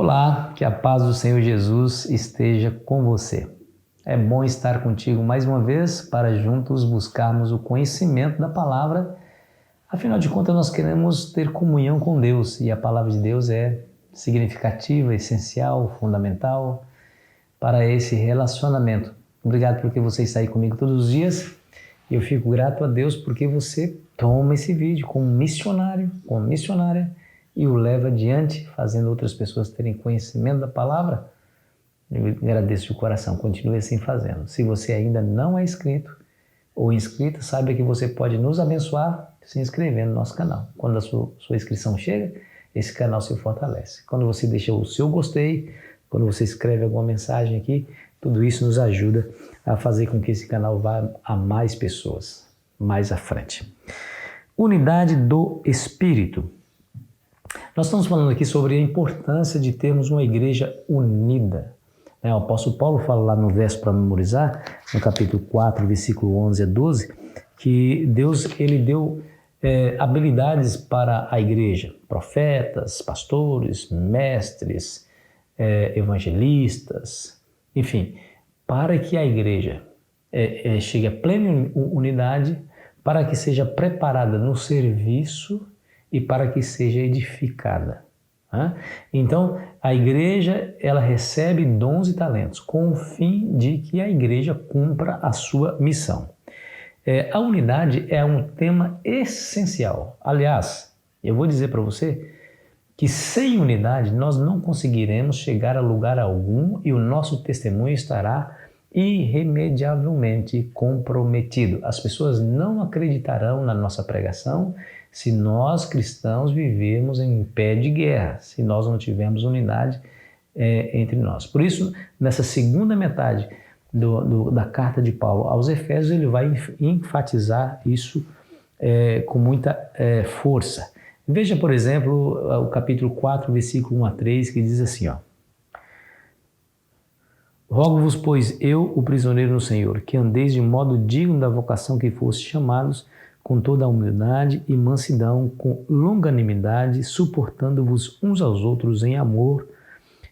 Olá, que a paz do Senhor Jesus esteja com você. É bom estar contigo mais uma vez para juntos buscarmos o conhecimento da palavra. Afinal de contas, nós queremos ter comunhão com Deus e a palavra de Deus é significativa, essencial, fundamental para esse relacionamento. Obrigado porque você está aí comigo todos os dias e eu fico grato a Deus porque você toma esse vídeo como missionário, como missionária e o leva adiante, fazendo outras pessoas terem conhecimento da palavra. Eu agradeço de coração, continue assim fazendo. Se você ainda não é inscrito ou inscrita, saiba que você pode nos abençoar se inscrevendo no nosso canal. Quando a sua inscrição chega, esse canal se fortalece. Quando você deixa o seu gostei, quando você escreve alguma mensagem aqui, tudo isso nos ajuda a fazer com que esse canal vá a mais pessoas, mais à frente. Unidade do Espírito. Nós estamos falando aqui sobre a importância de termos uma igreja unida. O apóstolo Paulo fala lá no verso para memorizar, no capítulo 4, versículo 11 a 12, que Deus ele deu habilidades para a igreja, profetas, pastores, mestres, evangelistas, enfim, para que a igreja chegue a plena unidade, para que seja preparada no serviço e para que seja edificada. Então, a igreja ela recebe dons e talentos com o fim de que a igreja cumpra a sua missão. A unidade é um tema essencial. Aliás, eu vou dizer para você que sem unidade nós não conseguiremos chegar a lugar algum e o nosso testemunho estará irremediavelmente comprometido. As pessoas não acreditarão na nossa pregação se nós cristãos vivermos em pé de guerra, se nós não tivermos unidade entre nós. Por isso, nessa segunda metade da carta de Paulo aos Efésios, ele vai enfatizar isso com muita força. Veja, por exemplo, o capítulo 4, versículo 1 a 3, que diz assim, Rogo-vos, pois, eu, o prisioneiro no Senhor, que andeis de modo digno da vocação que foste chamados, com toda a humildade e mansidão, com longanimidade, suportando-vos uns aos outros em amor,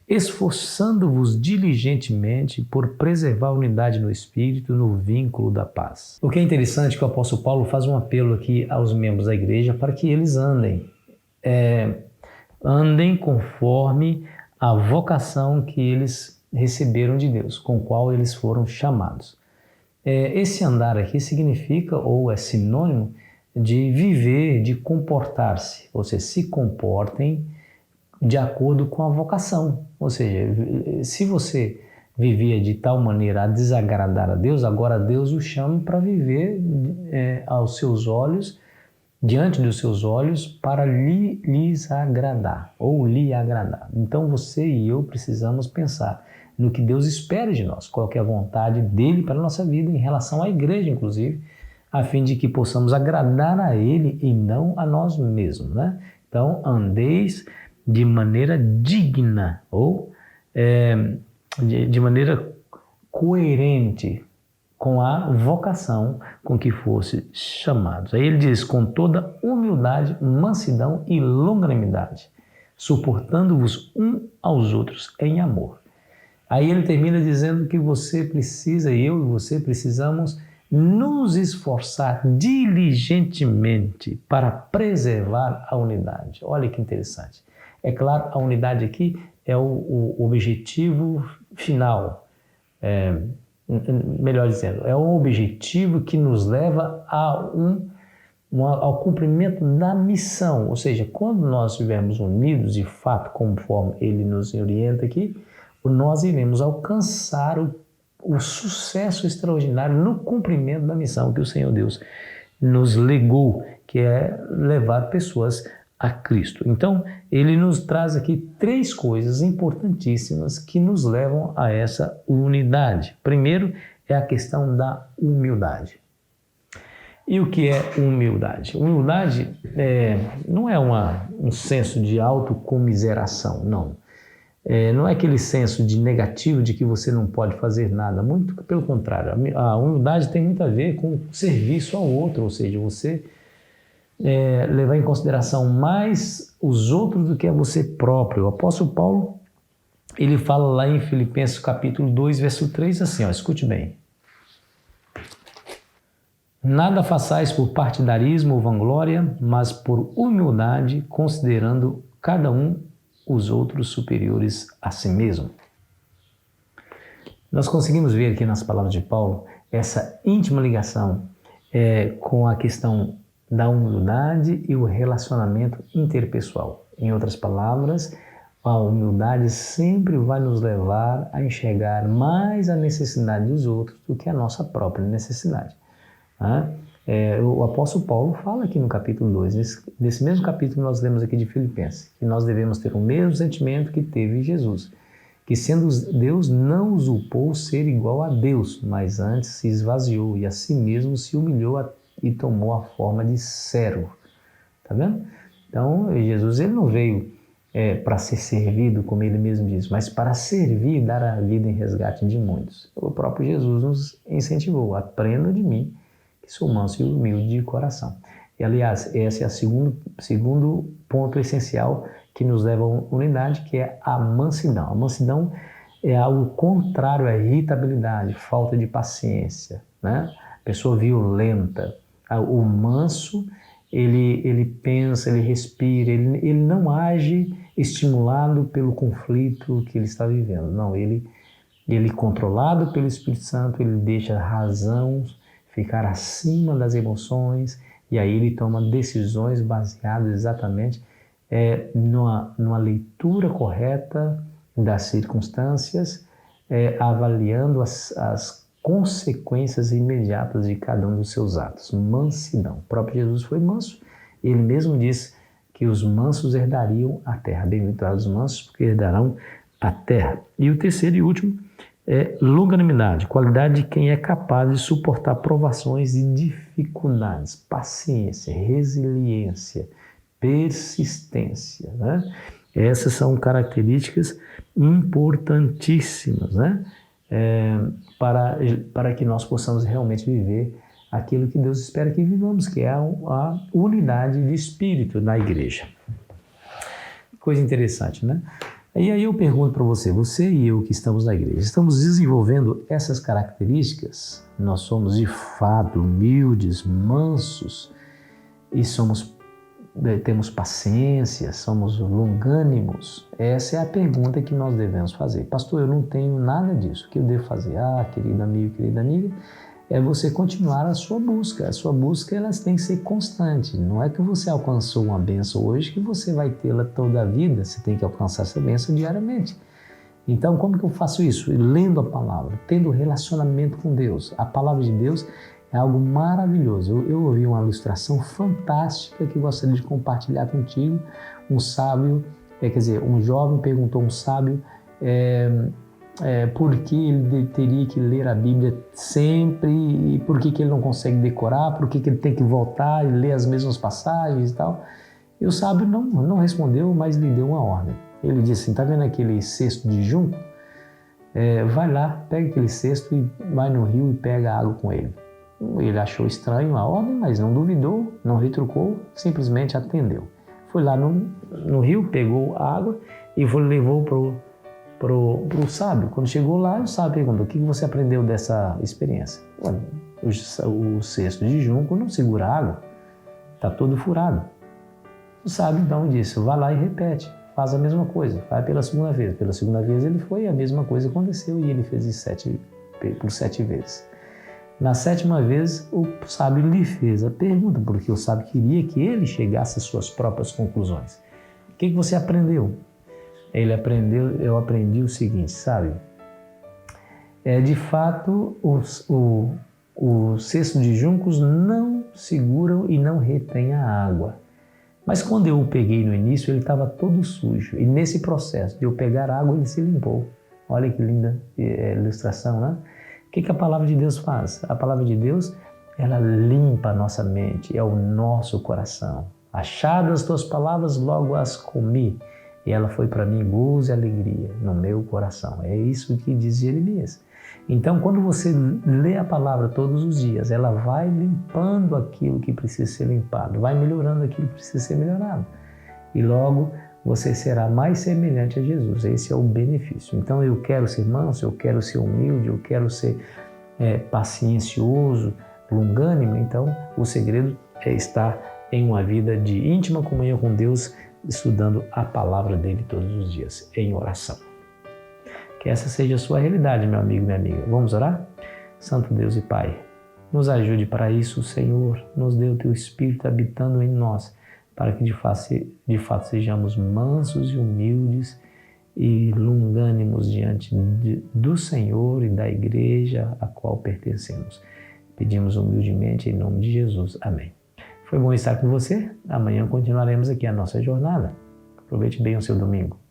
esforçando-vos diligentemente por preservar a unidade no Espírito, no vínculo da paz. O que é interessante é que o apóstolo Paulo faz um apelo aqui aos membros da igreja para que eles andem conforme a vocação que eles receberam de Deus, com qual eles foram chamados. Esse andar aqui significa, ou é sinônimo, de viver, de comportar-se. Ou seja, se comportem de acordo com a vocação. Ou seja, se você vivia de tal maneira a desagradar a Deus, agora Deus o chama para viver aos seus olhos, diante dos seus olhos, para lhes agradar, ou lhe agradar. Então você e eu precisamos pensar no que Deus espera de nós, qual que é a vontade dele para a nossa vida, em relação à igreja, inclusive, a fim de que possamos agradar a ele e não a nós mesmos, né? Então, andeis de maneira digna ou de maneira coerente com a vocação com que fosse chamados. Aí ele diz, com toda humildade, mansidão e longanimidade, suportando-vos um aos outros em amor. Aí ele termina dizendo que você precisa, eu e você precisamos nos esforçar diligentemente para preservar a unidade. Olha que interessante. É claro, a unidade aqui é o objetivo final, melhor dizendo, é um objetivo que nos leva ao cumprimento da missão. Ou seja, quando nós estivermos unidos de fato, conforme ele nos orienta aqui, nós iremos alcançar o sucesso extraordinário no cumprimento da missão que o Senhor Deus nos legou, que é levar pessoas a Cristo. Então, ele nos traz aqui 3 coisas importantíssimas que nos levam a essa unidade. Primeiro é a questão da humildade. E o que é humildade? Humildade não é um senso de autocomiseração, não. Não é aquele senso de negativo de que você não pode fazer nada, muito pelo contrário. A humildade tem muito a ver com serviço ao outro, ou seja, você levar em consideração mais os outros do que a você próprio. O apóstolo Paulo ele fala lá em Filipenses capítulo 2, verso 3, assim, ó, escute bem. Nada façais por partidarismo ou vanglória, mas por humildade, considerando cada um os outros superiores a si mesmo. Nós conseguimos ver aqui nas palavras de Paulo essa íntima ligação com a questão da humildade e o relacionamento interpessoal. Em outras palavras, a humildade sempre vai nos levar a enxergar mais a necessidade dos outros do que a nossa própria necessidade. O apóstolo Paulo fala aqui no capítulo 2, nesse mesmo capítulo nós lemos aqui de Filipenses, que nós devemos ter o mesmo sentimento que teve Jesus, que sendo Deus não usurpou ser igual a Deus, mas antes se esvaziou e a si mesmo se humilhou e tomou a forma de servo. Tá vendo? Então Jesus ele não veio para ser servido, como ele mesmo diz, mas para servir e dar a vida em resgate de muitos. O próprio Jesus nos incentivou: aprenda de mim, que sou manso e humilde de coração. E, aliás, esse é o segundo ponto essencial que nos leva à unidade, que é a mansidão. A mansidão é algo contrário à irritabilidade, falta de paciência, né? Pessoa violenta. O manso, ele pensa, ele respira, ele não age estimulado pelo conflito que ele está vivendo. Não, ele controlado pelo Espírito Santo, ele deixa a razão ficar acima das emoções, e aí ele toma decisões baseadas exatamente numa leitura correta das circunstâncias, avaliando as consequências imediatas de cada um dos seus atos. Mansidão. O próprio Jesus foi manso, ele mesmo disse que os mansos herdariam a terra. Bem-aventurados os mansos, porque herdarão a terra. E o terceiro e último é longanimidade, qualidade de quem é capaz de suportar provações e dificuldades, paciência, resiliência, persistência, né? Essas são características importantíssimas, né? Para que nós possamos realmente viver aquilo que Deus espera que vivamos, que é a unidade de espírito na igreja. Coisa interessante, né? E aí eu pergunto para você e eu que estamos na igreja, estamos desenvolvendo essas características? Nós somos de fato humildes, mansos e temos paciência, somos longânimos? Essa é a pergunta que nós devemos fazer. Pastor, eu não tenho nada disso, o que eu devo fazer? Querido amigo, querida amiga, é você continuar a sua busca. A sua busca, elas tem que ser constante. Não é que você alcançou uma bênção hoje que você vai tê-la toda a vida. Você tem que alcançar essa bênção diariamente. Então, como que eu faço isso? Lendo a palavra, tendo relacionamento com Deus. A palavra de Deus é algo maravilhoso. Eu ouvi uma ilustração fantástica que eu gostaria de compartilhar contigo. Um sábio, um jovem perguntou a um sábio por que ele teria que ler a Bíblia sempre, e por que ele não consegue decorar, por que ele tem que voltar e ler as mesmas passagens e tal. E o sábio não respondeu, mas lhe deu uma ordem. Ele disse assim: tá vendo aquele cesto de junco? Vai lá, pega aquele cesto e vai no rio e pega água com ele. Ele achou estranho a ordem, mas não duvidou, não retrucou, simplesmente atendeu. Foi lá no rio, pegou a água e levou para o sábio. Quando chegou lá, o sábio perguntou: o que você aprendeu dessa experiência? O cesto de junco não segura água, está todo furado. O sábio então disse: vai lá e repete, faz a mesma coisa, vai pela segunda vez. Pela segunda vez ele foi e a mesma coisa aconteceu, e ele fez isso por 7 vezes. Na 7ª vez, o sábio lhe fez a pergunta, porque o sábio queria que ele chegasse às suas próprias conclusões. O que você aprendeu? Eu aprendi o seguinte, sabe? De fato, o cesto de juncos não seguram e não retém a água. Mas quando eu o peguei no início, ele estava todo sujo. E nesse processo de eu pegar água, ele se limpou. Olha que linda ilustração, né? O que a palavra de Deus faz? A palavra de Deus, ela limpa a nossa mente, é o nosso coração. Achadas tuas palavras, logo as comi. E ela foi para mim gozo e alegria no meu coração. É isso que diz Jeremias. Então, quando você lê a palavra todos os dias, ela vai limpando aquilo que precisa ser limpado, vai melhorando aquilo que precisa ser melhorado. E logo você será mais semelhante a Jesus. Esse é o benefício. Então eu quero ser manso, eu quero ser humilde, eu quero ser paciencioso, longânimo. Então o segredo é estar em uma vida de íntima comunhão com Deus, estudando a palavra dele todos os dias, em oração. Que essa seja a sua realidade, meu amigo e minha amiga. Vamos orar? Santo Deus e Pai, nos ajude para isso, Senhor. Nos dê o Teu Espírito habitando em nós, para que de fato sejamos mansos e humildes e longânimos diante do Senhor e da igreja a qual pertencemos. Pedimos humildemente em nome de Jesus. Amém. Foi bom estar com você. Amanhã continuaremos aqui a nossa jornada. Aproveite bem o seu domingo.